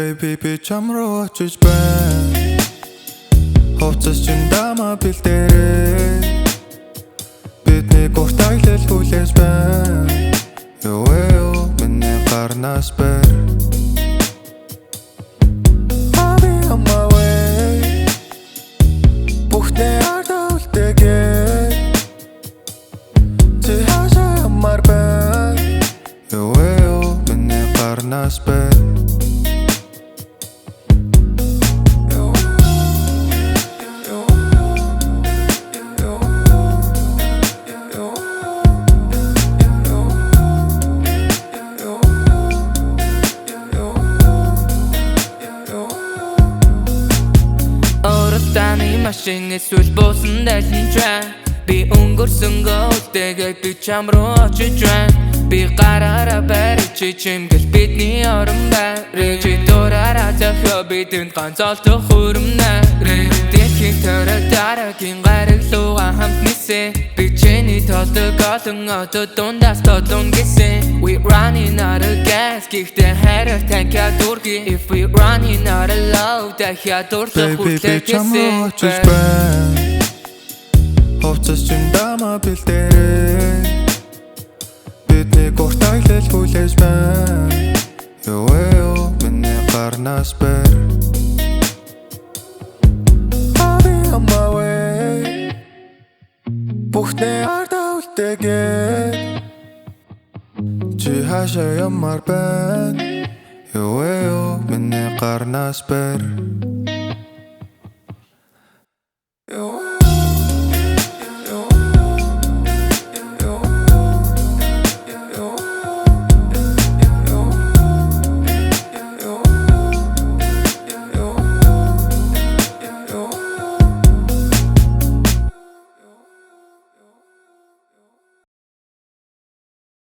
Baby би чам руу очиж байна. Хувцас чин дамаа бэлдээрээ. Бидний гуртайлал хүлээж байна. Юу миний гарнаас бэр. I'll be on my way. Бүхнээ ардаа үлдээгээд чи хаашаа ямар байна. Юу миний гарнаас бэр. Таны машин эсвэл буусан дайлан байна. Би өнгөрсөн гоотэйгээ би чам руу очиж байна. Би гараараа барь чи чимгэл бидний орон байр. Чи дураараа зохио бидэнд ганц олдох хүрэмнэ. Дэлхийн төрөө дараагийн гариглуугаа хамт нисээ. Би чиний толдог олон одоо дундаас толон гисэн. We running out of gas гэхдээ хайраар танька дурги. If we running out of love дахиад дурлах хүлээж гисэн. Хувцас чин дамаа бэлдээрээ. Бидний гуртайлал хүлээж байна. Юу миний гарнаас бэр. I'll be on my way. Бүхнээ ардаа үлдээгээд чи хаашаа ямар байна. Юу миний гарнаас бэр.